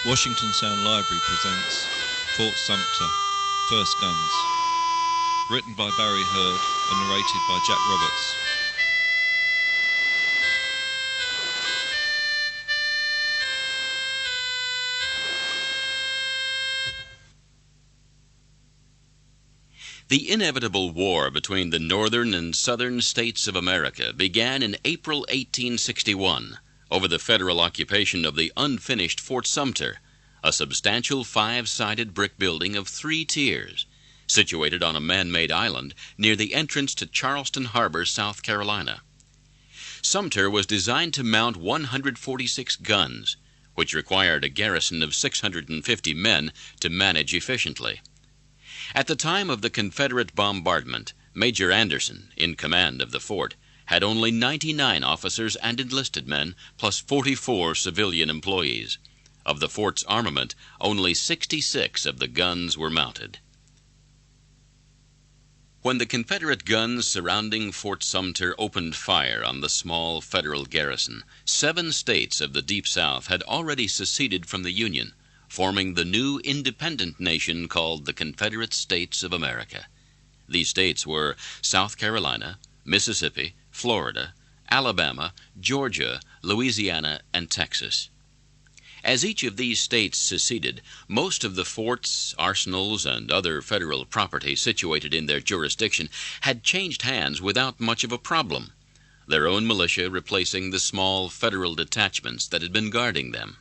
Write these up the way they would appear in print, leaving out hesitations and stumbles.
Washington Sound Library presents Fort Sumter, First Guns, written by Barry Hurd and narrated by Jack Roberts. The inevitable war between the northern and southern states of America began in April 1861 over the federal occupation of the unfinished Fort Sumter, a substantial five-sided brick building of 3 tiers, situated on a man-made island near the entrance to Charleston Harbor, South Carolina. Sumter was designed to mount 146 guns, which required a garrison of 650 men to manage efficiently. At the time of the Confederate bombardment, Major Anderson, in command of the fort, had only 99 officers and enlisted men, plus 44 civilian employees. Of the fort's armament, only 66 of the guns were mounted. When the Confederate guns surrounding Fort Sumter opened fire on the small federal garrison, 7 states of the Deep South had already seceded from the Union, forming the new independent nation called the Confederate States of America. These states were South Carolina, Mississippi, Florida, Alabama, Georgia, Louisiana, and Texas. As each of these states seceded, most of the forts, arsenals, and other federal property situated in their jurisdiction had changed hands without much of a problem, their own militia replacing the small federal detachments that had been guarding them.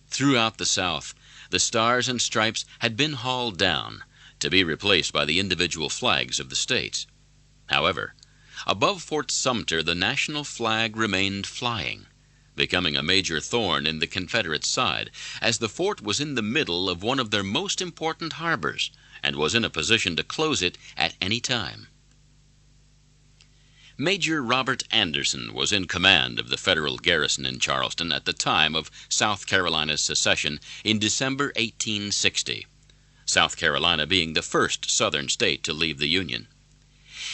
Throughout the South, the stars and stripes had been hauled down to be replaced by the individual flags of the states. However, above Fort Sumter the national flag remained flying, becoming a major thorn in the Confederate side, as the fort was in the middle of one of their most important harbors and was in a position to close it at any time. Major Robert Anderson was in command of the federal garrison in Charleston at the time of South Carolina's secession in December 1860, South Carolina being the first southern state to leave the Union.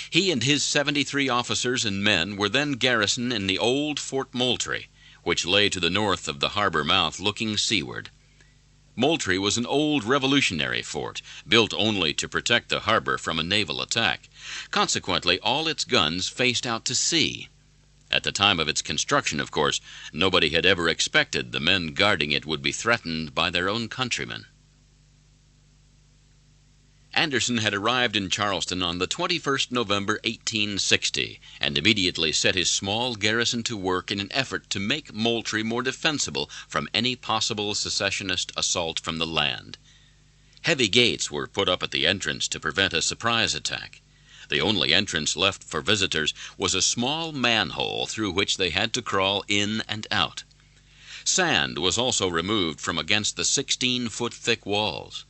He and his 73 officers and men were then garrisoned in the old Fort Moultrie, which lay to the north of the harbor mouth looking seaward. Moultrie was an old Revolutionary fort, built only to protect the harbor from a naval attack. Consequently, all its guns faced out to sea. At the time of its construction, of course, nobody had ever expected the men guarding it would be threatened by their own countrymen. Anderson had arrived in Charleston on the 21st November 1860 and immediately set his small garrison to work in an effort to make Moultrie more defensible from any possible secessionist assault from the land. Heavy gates were put up at the entrance to prevent a surprise attack. The only entrance left for visitors was a small manhole through which they had to crawl in and out. Sand was also removed from against the 16-foot thick walls.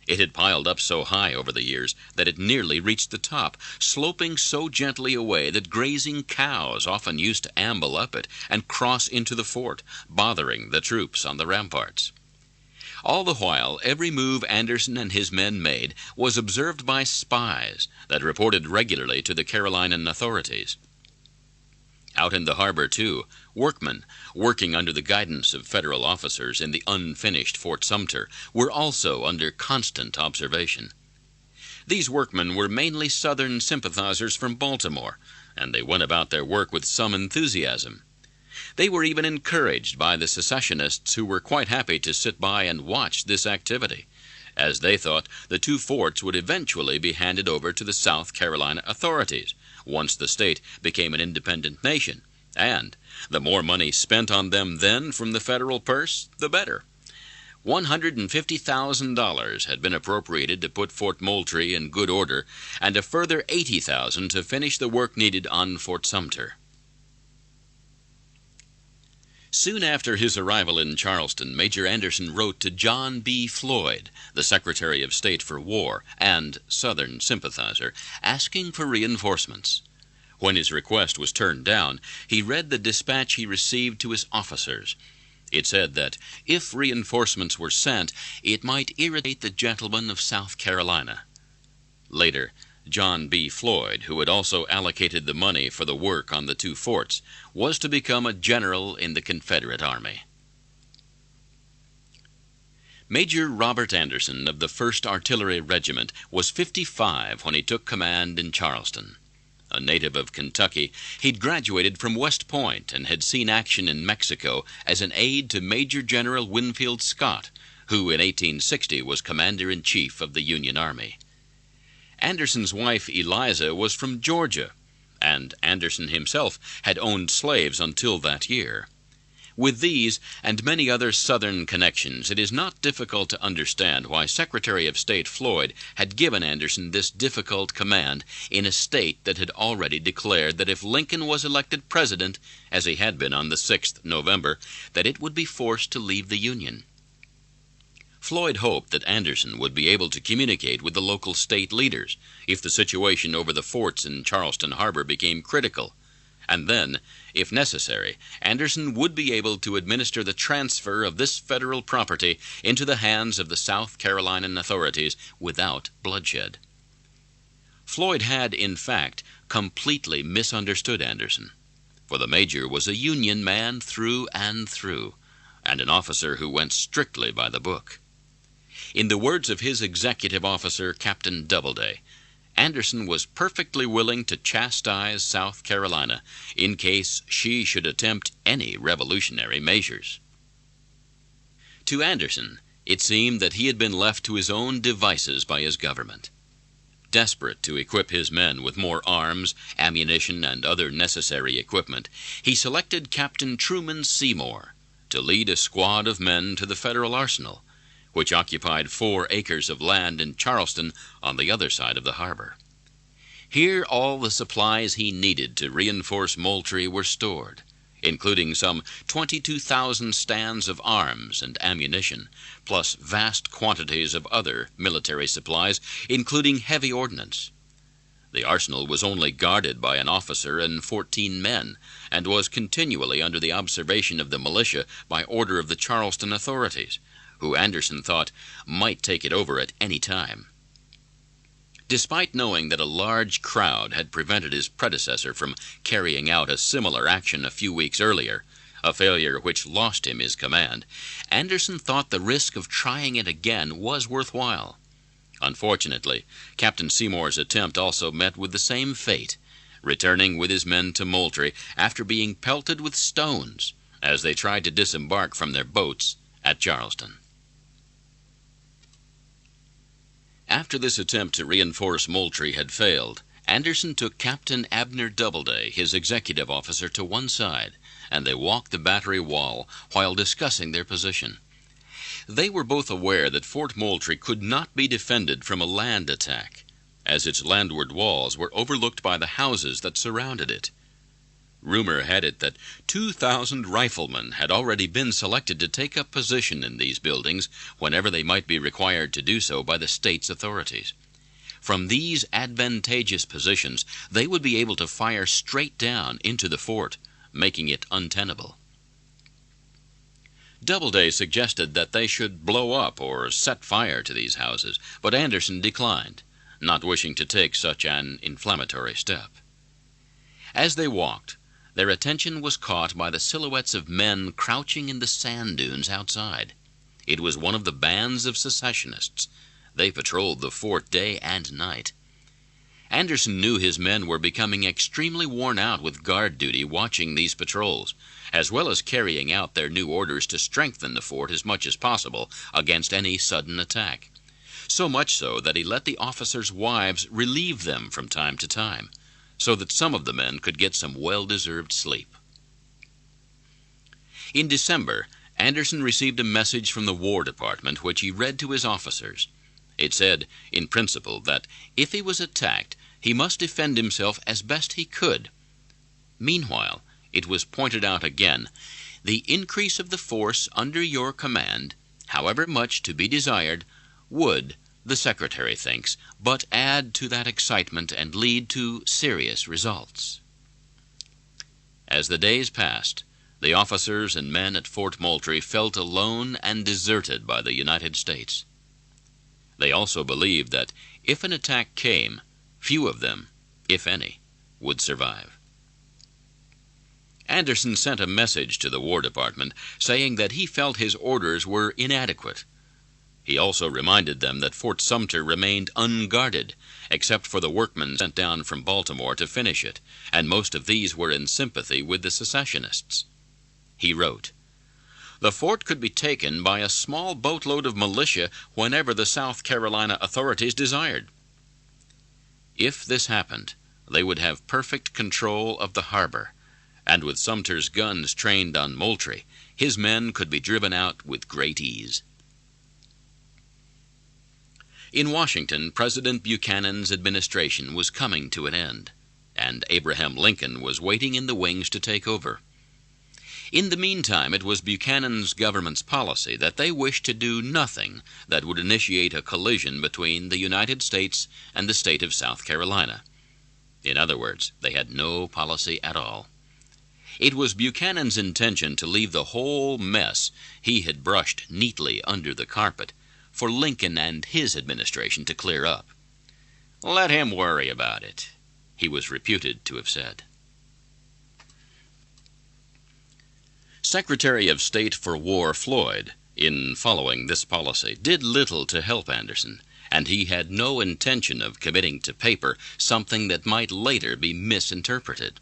It had piled up so high over the years that it nearly reached the top, sloping so gently away that grazing cows often used to amble up it and cross into the fort, bothering the troops on the ramparts. All the while, every move Anderson and his men made was observed by spies that reported regularly to the Carolinian authorities. Out in the harbor, too, workmen, working under the guidance of federal officers in the unfinished Fort Sumter, were also under constant observation. These workmen were mainly Southern sympathizers from Baltimore, and they went about their work with some enthusiasm. They were even encouraged by the secessionists, who were quite happy to sit by and watch this activity, as they thought the 2 forts would eventually be handed over to the South Carolina authorities once the state became an independent nation, and the more money spent on them then from the federal purse, the better. $150,000 had been appropriated to put Fort Moultrie in good order, and a further $80,000 to finish the work needed on Fort Sumter. Soon after his arrival in Charleston, Major Anderson wrote to John B. Floyd, the Secretary of State for War and Southern sympathizer, asking for reinforcements. When his request was turned down, he read the dispatch he received to his officers. It said that if reinforcements were sent, it might irritate the gentlemen of South Carolina. Later, John B. Floyd, who had also allocated the money for the work on the 2 forts, was to become a general in the Confederate Army. Major Robert Anderson of the 1st Artillery Regiment was 55 when he took command in Charleston. A native of Kentucky, he'd graduated from West Point and had seen action in Mexico as an aide to Major General Winfield Scott, who in 1860 was Commander-in-Chief of the Union Army. Anderson's wife Eliza was from Georgia, and Anderson himself had owned slaves until that year. With these and many other Southern connections, it is not difficult to understand why Secretary of State Floyd had given Anderson this difficult command in a state that had already declared that if Lincoln was elected president, as he had been on the 6th November, that it would be forced to leave the Union. Floyd hoped that Anderson would be able to communicate with the local state leaders if the situation over the forts in Charleston Harbor became critical, and then, if necessary, Anderson would be able to administer the transfer of this federal property into the hands of the South Carolinian authorities without bloodshed. Floyd had, in fact, completely misunderstood Anderson, for the major was a Union man through and through, and an officer who went strictly by the book. In the words of his executive officer, Captain Doubleday, Anderson was perfectly willing to chastise South Carolina in case she should attempt any revolutionary measures. To Anderson, it seemed that he had been left to his own devices by his government. Desperate to equip his men with more arms, ammunition, and other necessary equipment, he selected Captain Truman Seymour to lead a squad of men to the federal arsenal, which occupied 4 acres of land in Charleston on the other side of the harbor. Here all the supplies he needed to reinforce Moultrie were stored, including some 22,000 stands of arms and ammunition, plus vast quantities of other military supplies, including heavy ordnance. The arsenal was only guarded by an officer and 14 men, and was continually under the observation of the militia by order of the Charleston authorities, who Anderson thought might take it over at any time. Despite knowing that a large crowd had prevented his predecessor from carrying out a similar action a few weeks earlier, a failure which lost him his command, Anderson thought the risk of trying it again was worthwhile. Unfortunately, Captain Seymour's attempt also met with the same fate, returning with his men to Moultrie after being pelted with stones as they tried to disembark from their boats at Charleston. After this attempt to reinforce Moultrie had failed, Anderson took Captain Abner Doubleday, his executive officer, to one side, and they walked the battery wall while discussing their position. They were both aware that Fort Moultrie could not be defended from a land attack, as its landward walls were overlooked by the houses that surrounded it. Rumor had it that 2,000 riflemen had already been selected to take up position in these buildings whenever they might be required to do so by the state's authorities. From these advantageous positions, they would be able to fire straight down into the fort, making it untenable. Doubleday suggested that they should blow up or set fire to these houses, but Anderson declined, not wishing to take such an inflammatory step. As they walked, their attention was caught by the silhouettes of men crouching in the sand dunes outside. It was one of the bands of secessionists. They patrolled the fort day and night. Anderson knew his men were becoming extremely worn out with guard duty watching these patrols, as well as carrying out their new orders to strengthen the fort as much as possible against any sudden attack. So much so that he let the officers' wives relieve them from time to time, so that some of the men could get some well-deserved sleep. In December, Anderson received a message from the War Department which he read to his officers. It said, in principle, that if he was attacked, he must defend himself as best he could. Meanwhile, it was pointed out again, the increase of the force under your command, however much to be desired, would, the Secretary thinks, but add to that excitement and lead to serious results. As the days passed, the officers and men at Fort Moultrie felt alone and deserted by the United States. They also believed that if an attack came, few of them, if any, would survive. Anderson sent a message to the War Department saying that he felt his orders were inadequate. He also reminded them that Fort Sumter remained unguarded, except for the workmen sent down from Baltimore to finish it, and most of these were in sympathy with the secessionists. He wrote, "The fort could be taken by a small boatload of militia whenever the South Carolina authorities desired. If this happened, they would have perfect control of the harbor, and with Sumter's guns trained on Moultrie, his men could be driven out with great ease." In Washington, President Buchanan's administration was coming to an end, and Abraham Lincoln was waiting in the wings to take over. In the meantime, it was Buchanan's government's policy that they wished to do nothing that would initiate a collision between the United States and the state of South Carolina. In other words, they had no policy at all. It was Buchanan's intention to leave the whole mess he had brushed neatly under the carpet for Lincoln and his administration to clear up. "Let him worry about it," he was reputed to have said. Secretary of State for War Floyd, in following this policy, did little to help Anderson, and he had no intention of committing to paper something that might later be misinterpreted.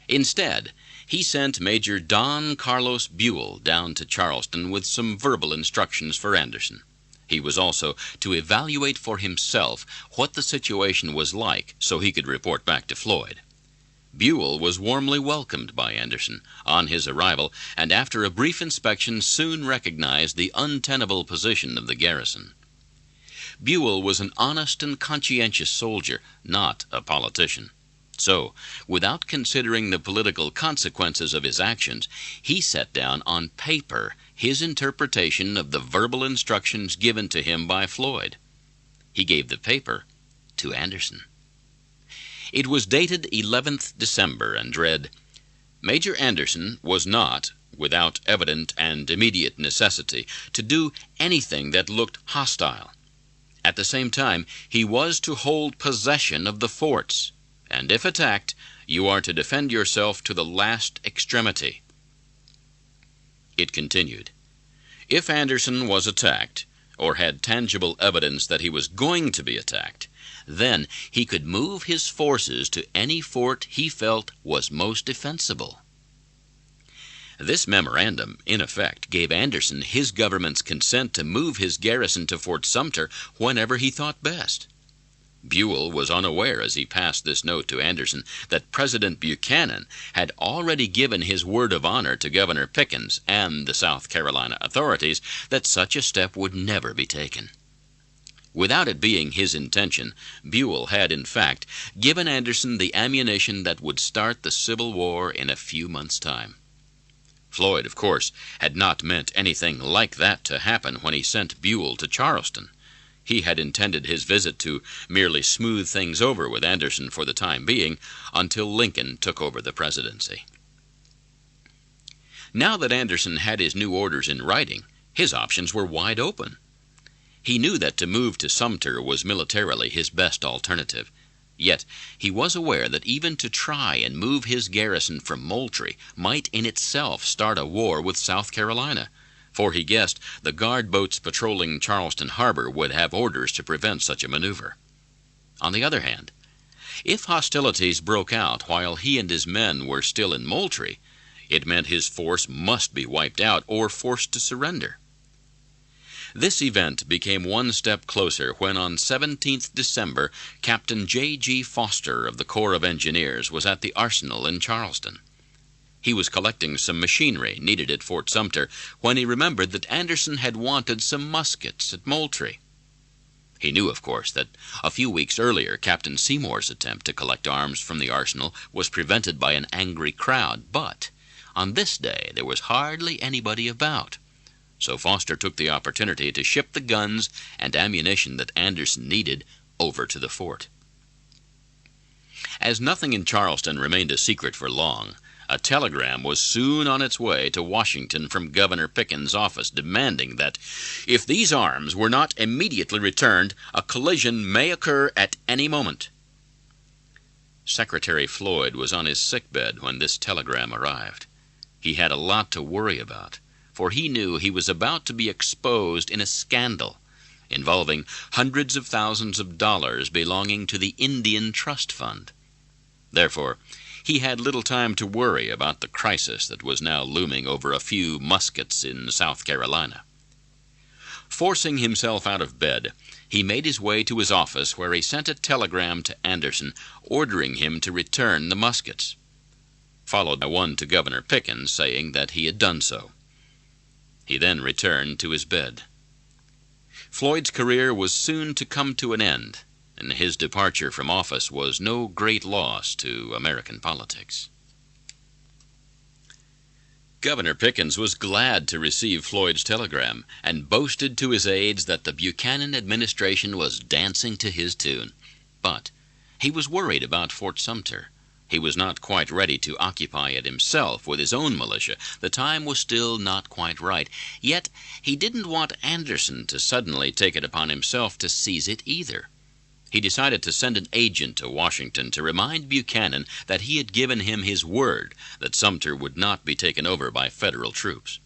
Instead, he sent Major Don Carlos Buell down to Charleston with some verbal instructions for Anderson. He was also to evaluate for himself what the situation was like so he could report back to Floyd. Buell was warmly welcomed by Anderson on his arrival, and after a brief inspection soon recognized the untenable position of the garrison. Buell was an honest and conscientious soldier, not a politician. So, without considering the political consequences of his actions, he set down on paper his interpretation of the verbal instructions given to him by Floyd. He gave the paper to Anderson. It was dated 11th December and read, "Major Anderson was not, without evident and immediate necessity, to do anything that looked hostile. At the same time, he was to hold possession of the forts, and if attacked, you are to defend yourself to the last extremity." It continued, "If Anderson was attacked, or had tangible evidence that he was going to be attacked, then he could move his forces to any fort he felt was most defensible." This memorandum, in effect, gave Anderson his government's consent to move his garrison to Fort Sumter whenever he thought best. Buell was unaware as he passed this note to Anderson that President Buchanan had already given his word of honor to Governor Pickens and the South Carolina authorities that such a step would never be taken. Without it being his intention, Buell had, in fact, given Anderson the ammunition that would start the Civil War in a few months' time. Floyd, of course, had not meant anything like that to happen when he sent Buell to Charleston. He had intended his visit to merely smooth things over with Anderson for the time being until Lincoln took over the presidency. Now that Anderson had his new orders in writing, his options were wide open. He knew that to move to Sumter was militarily his best alternative. Yet he was aware that even to try and move his garrison from Moultrie might in itself start a war with South Carolina, for he guessed the guard boats patrolling Charleston Harbor would have orders to prevent such a maneuver. On the other hand, if hostilities broke out while he and his men were still in Moultrie, it meant his force must be wiped out or forced to surrender. This event became one step closer when on 17th December, Captain J.G. Foster of the Corps of Engineers was at the arsenal in Charleston. He was collecting some machinery needed at Fort Sumter when he remembered that Anderson had wanted some muskets at Moultrie. He knew, of course, that a few weeks earlier Captain Seymour's attempt to collect arms from the arsenal was prevented by an angry crowd, but on this day there was hardly anybody about. So Foster took the opportunity to ship the guns and ammunition that Anderson needed over to the fort. As nothing in Charleston remained a secret for long, a telegram was soon on its way to Washington from Governor Pickens' office demanding that, if these arms were not immediately returned, a collision may occur at any moment. Secretary Floyd was on his sickbed when this telegram arrived. He had a lot to worry about, for he knew he was about to be exposed in a scandal involving hundreds of thousands of dollars belonging to the Indian Trust Fund. Therefore, he had little time to worry about the crisis that was now looming over a few muskets in South Carolina. Forcing himself out of bed, he made his way to his office, where he sent a telegram to Anderson ordering him to return the muskets, followed by one to Governor Pickens saying that he had done so. He then returned to his bed. Floyd's career was soon to come to an end, and his departure from office was no great loss to American politics. Governor Pickens was glad to receive Floyd's telegram and boasted to his aides that the Buchanan administration was dancing to his tune. But he was worried about Fort Sumter. He was not quite ready to occupy it himself with his own militia. The time was still not quite right. Yet he didn't want Anderson to suddenly take it upon himself to seize it either. He decided to send an agent to Washington to remind Buchanan that he had given him his word that Sumter would not be taken over by federal troops.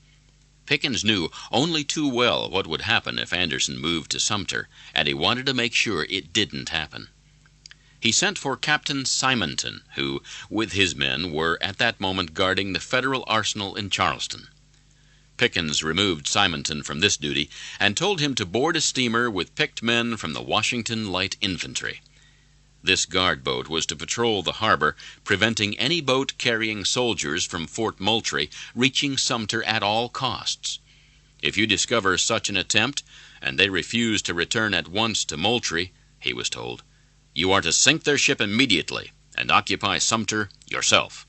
Pickens knew only too well what would happen if Anderson moved to Sumter, and he wanted to make sure it didn't happen. He sent for Captain Simonton, who, with his men, were at that moment guarding the federal arsenal in Charleston. Pickens removed Simonton from this duty and told him to board a steamer with picked men from the Washington Light Infantry. This guard boat was to patrol the harbor, preventing any boat carrying soldiers from Fort Moultrie reaching Sumter at all costs. If you discover such an attempt, and they refuse to return at once to Moultrie, he was told, you are to sink their ship immediately and occupy Sumter yourself.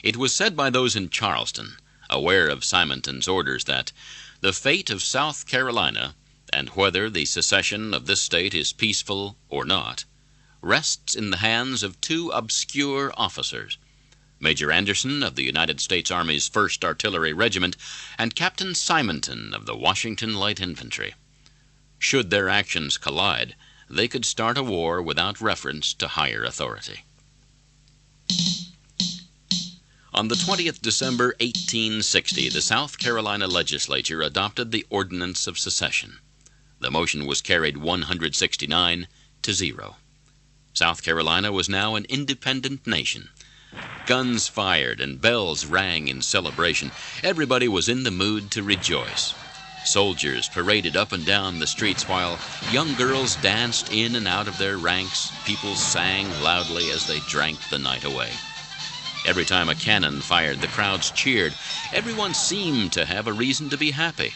It was said by those in Charleston, aware of Simonton's orders, that the fate of South Carolina, and whether the secession of this state is peaceful or not, rests in the hands of two obscure officers, Major Anderson of the United States Army's 1st Artillery Regiment and Captain Simonton of the Washington Light Infantry. Should their actions collide, they could start a war without reference to higher authority. On the 20th December 1860, the South Carolina legislature adopted the Ordinance of Secession. The motion was carried 169 to 0. South Carolina was now an independent nation. Guns fired and bells rang in celebration. Everybody was in the mood to rejoice. Soldiers paraded up and down the streets while young girls danced in and out of their ranks. People sang loudly as they drank the night away. Every time a cannon fired, the crowds cheered. Everyone seemed to have a reason to be happy.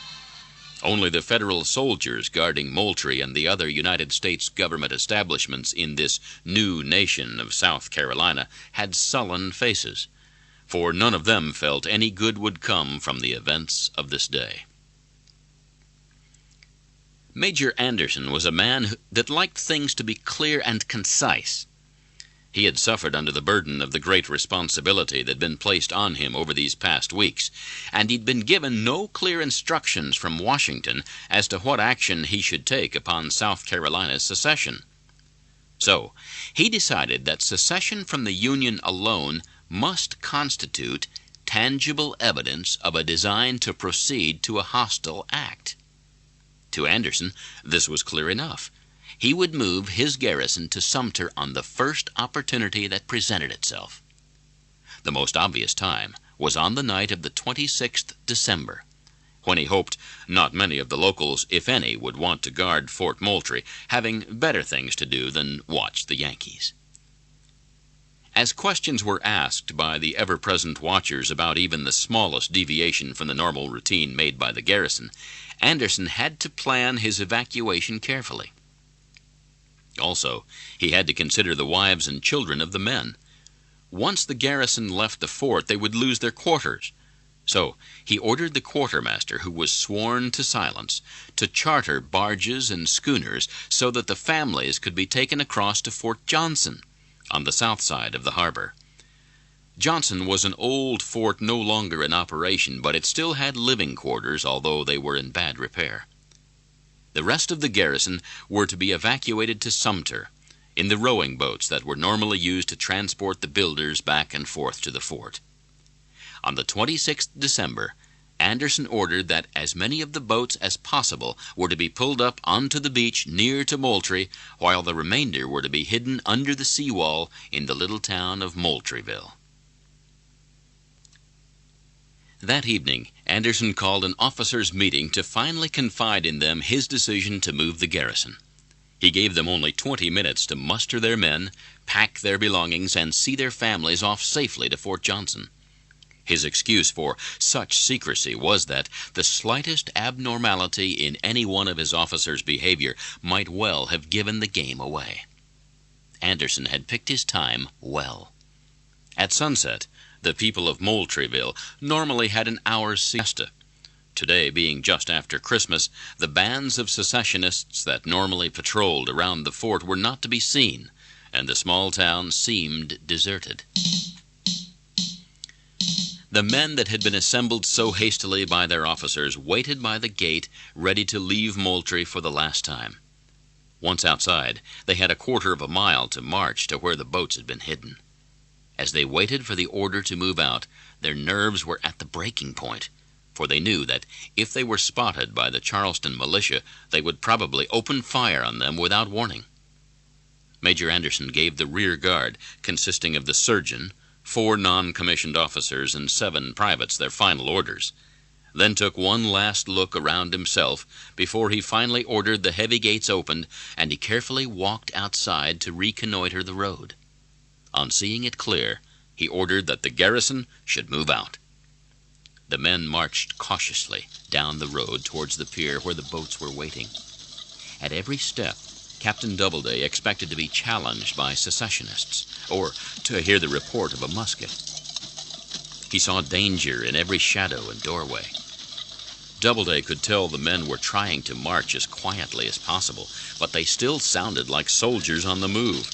Only the federal soldiers guarding Moultrie and the other United States government establishments in this new nation of South Carolina had sullen faces, for none of them felt any good would come from the events of this day. Major Anderson was a man that liked things to be clear and concise. He had suffered under the burden of the great responsibility that had been placed on him over these past weeks, and he'd been given no clear instructions from Washington as to what action he should take upon South Carolina's secession. So, he decided that secession from the Union alone must constitute tangible evidence of a design to proceed to a hostile act. To Anderson, this was clear enough. He would move his garrison to Sumter on the first opportunity that presented itself. The most obvious time was on the night of the 26th December, when he hoped not many of the locals, if any, would want to guard Fort Moultrie, having better things to do than watch the Yankees. As questions were asked by the ever-present watchers about even the smallest deviation from the normal routine made by the garrison, Anderson had to plan his evacuation carefully. Also, he had to consider the wives and children of the men. Once the garrison left the fort, they would lose their quarters. So he ordered the quartermaster, who was sworn to silence, to charter barges and schooners so that the families could be taken across to Fort Johnson on the south side of the harbor. Johnson was an old fort no longer in operation, but it still had living quarters, although they were in bad repair. The rest of the garrison were to be evacuated to Sumter in the rowing boats that were normally used to transport the builders back and forth to the fort. On the 26th December, Anderson ordered that as many of the boats as possible were to be pulled up onto the beach near to Moultrie, while the remainder were to be hidden under the seawall in the little town of Moultrieville. That evening, Anderson called an officers' meeting to finally confide in them his decision to move the garrison. He gave them only 20 minutes to muster their men, pack their belongings, and see their families off safely to Fort Johnson. His excuse for such secrecy was that the slightest abnormality in any one of his officers' behavior might well have given the game away. Anderson had picked his time well. At sunset, the people of Moultrieville normally had an hour's siesta. Today, being just after Christmas, the bands of secessionists that normally patrolled around the fort were not to be seen, and the small town seemed deserted. The men that had been assembled so hastily by their officers waited by the gate, ready to leave Moultrie for the last time. Once outside, they had a quarter of a mile to march to where the boats had been hidden. As they waited for the order to move out, their nerves were at the breaking point, for they knew that if they were spotted by the Charleston militia, they would probably open fire on them without warning. Major Anderson gave the rear guard, consisting of the surgeon, 4 non-commissioned officers, and 7 privates, their final orders, then took one last look around himself before he finally ordered the heavy gates opened, and he carefully walked outside to reconnoiter the road. On seeing it clear, he ordered that the garrison should move out. The men marched cautiously down the road towards the pier where the boats were waiting. At every step, Captain Doubleday expected to be challenged by secessionists, or to hear the report of a musket. He saw danger in every shadow and doorway. Doubleday could tell the men were trying to march as quietly as possible, but they still sounded like soldiers on the move,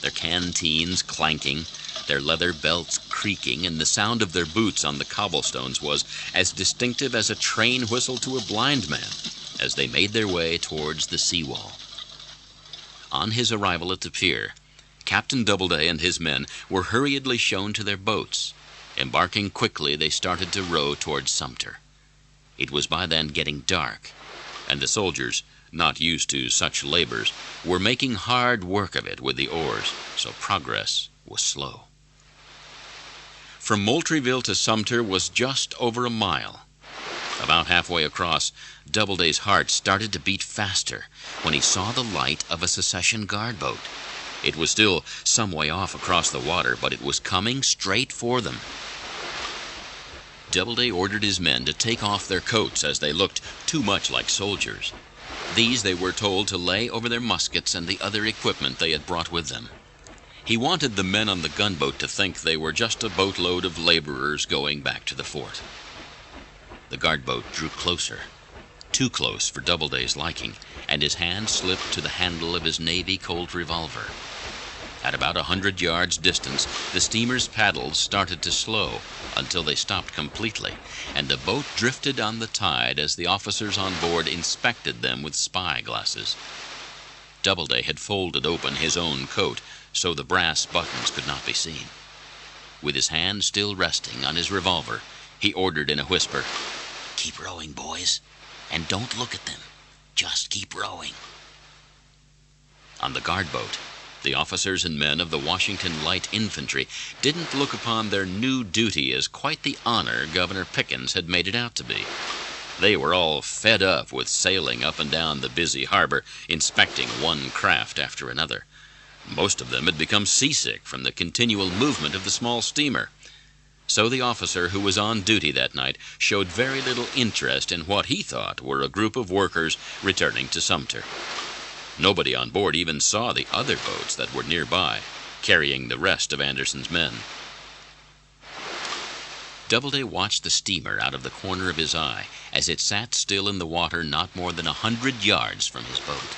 their canteens clanking, their leather belts creaking, and the sound of their boots on the cobblestones was as distinctive as a train whistle to a blind man as they made their way towards the seawall. On his arrival at the pier, Captain Doubleday and his men were hurriedly shown to their boats. Embarking quickly, they started to row towards Sumter. It was by then getting dark, and the soldiers, not used to such labors, were making hard work of it with the oars, so progress was slow. From Moultrieville to Sumter was just over a mile. About halfway across, Doubleday's heart started to beat faster when he saw the light of a secession guard boat. It was still some way off across the water, but it was coming straight for them. Doubleday ordered his men to take off their coats as they looked too much like soldiers. These they were told to lay over their muskets and the other equipment they had brought with them. He wanted the men on the gunboat to think they were just a boatload of laborers going back to the fort. The guard boat drew closer, too close for Doubleday's liking, and his hand slipped to the handle of his Navy Colt revolver. At about 100 yards distance, the steamer's paddles started to slow until they stopped completely, and the boat drifted on the tide as the officers on board inspected them with spy glasses. Doubleday had folded open his own coat so the brass buttons could not be seen. With his hand still resting on his revolver, he ordered in a whisper, "Keep rowing, boys, and don't look at them. Just keep rowing." On the guard boat, the officers and men of the Washington Light Infantry didn't look upon their new duty as quite the honor Governor Pickens had made it out to be. They were all fed up with sailing up and down the busy harbor, inspecting one craft after another. Most of them had become seasick from the continual movement of the small steamer. So the officer who was on duty that night showed very little interest in what he thought were a group of workers returning to Sumter. Nobody on board even saw the other boats that were nearby, carrying the rest of Anderson's men. Doubleday watched the steamer out of the corner of his eye as it sat still in the water not more than 100 yards from his boat.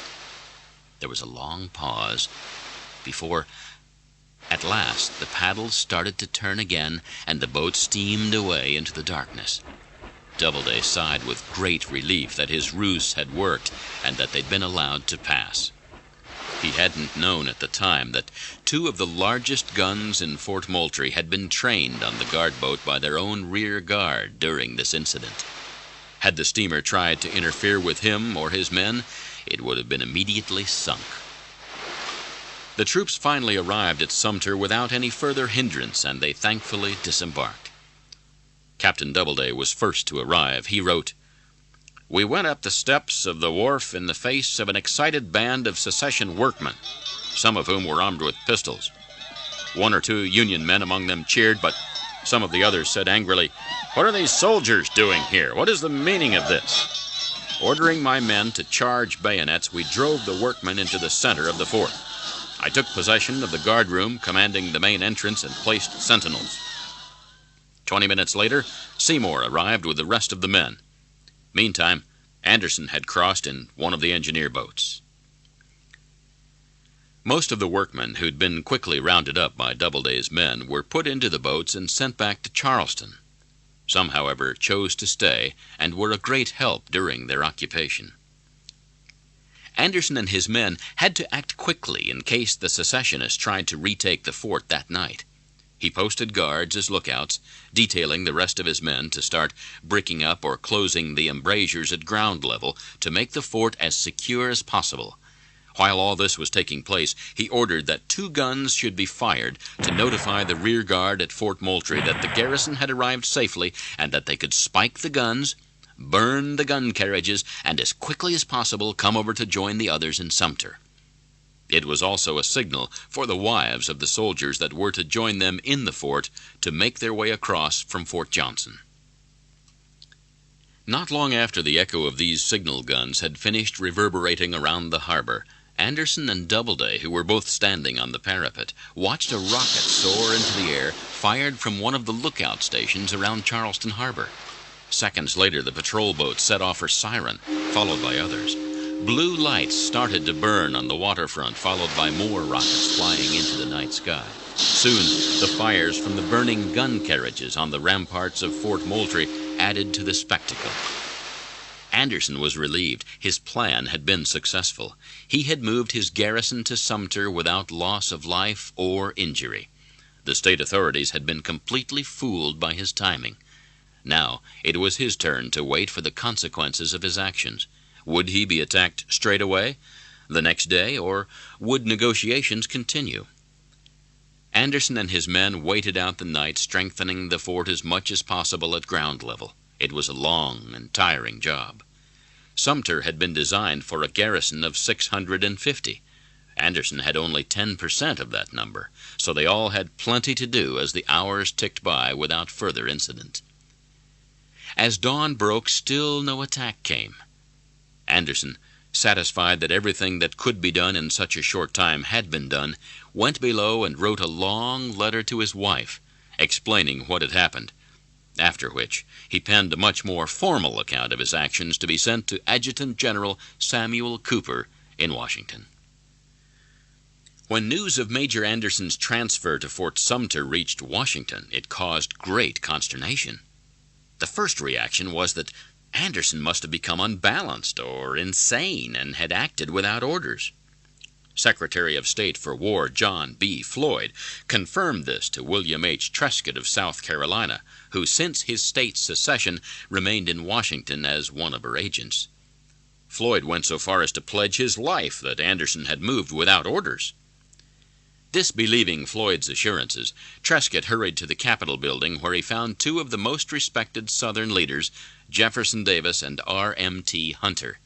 There was a long pause before, at last, the paddles started to turn again, and the boat steamed away into the darkness. Doubleday sighed with great relief that his ruse had worked and that they'd been allowed to pass. He hadn't known at the time that 2 of the largest guns in Fort Moultrie had been trained on the guard boat by their own rear guard during this incident. Had the steamer tried to interfere with him or his men, it would have been immediately sunk. The troops finally arrived at Sumter without any further hindrance, and they thankfully disembarked. Captain Doubleday was first to arrive. He wrote, "We went up the steps of the wharf in the face of an excited band of secession workmen, some of whom were armed with pistols. 1 or 2 Union men among them cheered, but some of the others said angrily, 'What are these soldiers doing here? What is the meaning of this?' Ordering my men to charge bayonets, we drove the workmen into the center of the fort. I took possession of the guard room commanding the main entrance and placed sentinels. 20 minutes later, Seymour arrived with the rest of the men. Meantime, Anderson had crossed in one of the engineer boats." Most of the workmen who'd been quickly rounded up by Doubleday's men were put into the boats and sent back to Charleston. Some, however, chose to stay and were a great help during their occupation. Anderson and his men had to act quickly in case the secessionists tried to retake the fort that night. He posted guards as lookouts, detailing the rest of his men to start breaking up or closing the embrasures at ground level to make the fort as secure as possible. While all this was taking place, he ordered that 2 guns should be fired to notify the rear guard at Fort Moultrie that the garrison had arrived safely and that they could spike the guns, burn the gun carriages, and as quickly as possible come over to join the others in Sumter. It was also a signal for the wives of the soldiers that were to join them in the fort to make their way across from Fort Johnson. Not long after the echo of these signal guns had finished reverberating around the harbor, Anderson and Doubleday, who were both standing on the parapet, watched a rocket soar into the air, fired from one of the lookout stations around Charleston Harbor. Seconds later, the patrol boat set off her siren, followed by others. Blue lights started to burn on the waterfront, followed by more rockets flying into the night sky. Soon, the fires from the burning gun carriages on the ramparts of Fort Moultrie added to the spectacle. Anderson was relieved. His plan had been successful. He had moved his garrison to Sumter without loss of life or injury. The state authorities had been completely fooled by his timing. Now, it was his turn to wait for the consequences of his actions. Would he be attacked straight away, the next day, or would negotiations continue? Anderson and his men waited out the night, strengthening the fort as much as possible at ground level. It was a long and tiring job. Sumter had been designed for a garrison of 650. Anderson had only 10% of that number, so they all had plenty to do as the hours ticked by without further incident. As dawn broke, still no attack came. Anderson, satisfied that everything that could be done in such a short time had been done, went below and wrote a long letter to his wife, explaining what had happened, after which he penned a much more formal account of his actions to be sent to Adjutant General Samuel Cooper in Washington. When news of Major Anderson's transfer to Fort Sumter reached Washington, it caused great consternation. The first reaction was that Anderson must have become unbalanced or insane and had acted without orders. Secretary of State for War John B. Floyd confirmed this to William H. Trescott of South Carolina, who since his state's secession remained in Washington as one of her agents. Floyd went so far as to pledge his life that Anderson had moved without orders. Disbelieving Floyd's assurances, Trescott hurried to the Capitol building, where he found 2 of the most respected Southern leaders, Jefferson Davis and R.M.T. Hunter.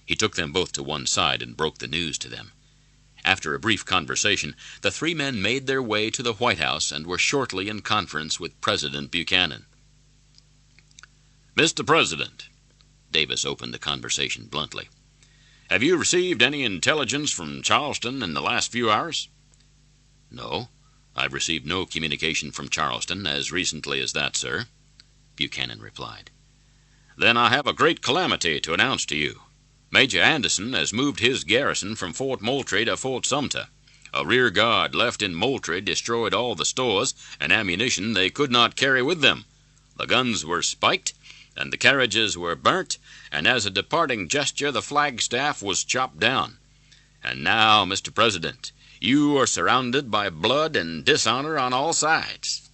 He took them both to one side and broke the news to them. After a brief conversation, the 3 men made their way to the White House and were shortly in conference with President Buchanan. "Mr. President," Davis opened the conversation bluntly, "have you received any intelligence from Charleston in the last few hours?" "No, I've received no communication from Charleston as recently as that, sir," Buchanan replied. "Then I have a great calamity to announce to you. Major Anderson has moved his garrison from Fort Moultrie to Fort Sumter. A rear guard left in Moultrie destroyed all the stores and ammunition they could not carry with them. The guns were spiked, and the carriages were burnt, and as a departing gesture the flagstaff was chopped down. And now, Mr. President, you are surrounded by blood and dishonor on all sides."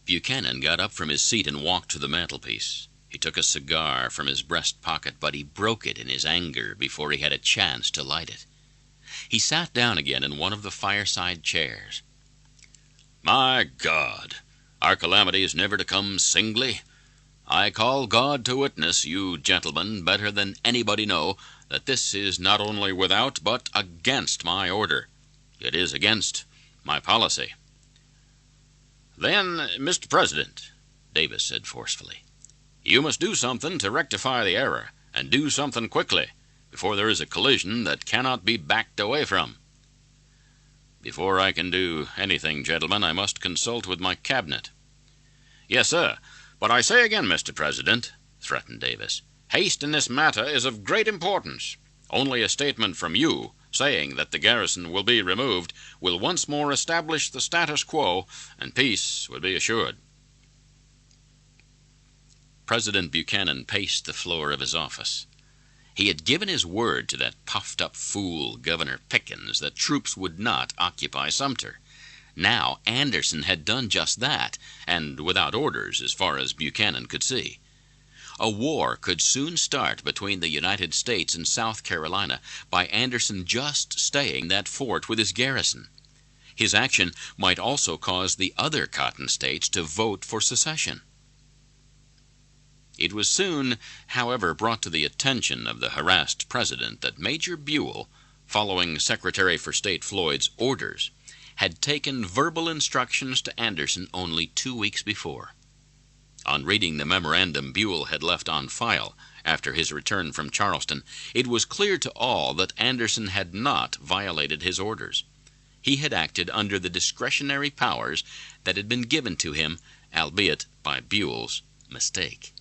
Buchanan got up from his seat and walked to the mantelpiece. He took a cigar from his breast pocket, but he broke it in his anger before he had a chance to light it. He sat down again in one of the fireside chairs. "My God, our calamity is never to come singly. I call God to witness, you gentlemen better than anybody know, that this is not only without but against my order. It is against my policy." "Then, Mr. President," Davis said forcefully, "you must do something to rectify the error, and do something quickly, before there is a collision that cannot be backed away from." "Before I can do anything, gentlemen, I must consult with my cabinet." "Yes, sir. But I say again, Mr. President," threatened Davis, "haste in this matter is of great importance. Only a statement from you, saying that the garrison will be removed, will once more establish the status quo, and peace would be assured." President Buchanan paced the floor of his office. He had given his word to that puffed-up fool, Governor Pickens, that troops would not occupy Sumter. Now Anderson had done just that, and without orders as far as Buchanan could see. A war could soon start between the United States and South Carolina by Anderson just staying that fort with his garrison. His action might also cause the other Cotton states to vote for secession. It was soon, however, brought to the attention of the harassed president that Major Buell, following Secretary for State Floyd's orders, had taken verbal instructions to Anderson only 2 weeks before. On reading the memorandum Buell had left on file after his return from Charleston, it was clear to all that Anderson had not violated his orders. He had acted under the discretionary powers that had been given to him, albeit by Buell's mistake.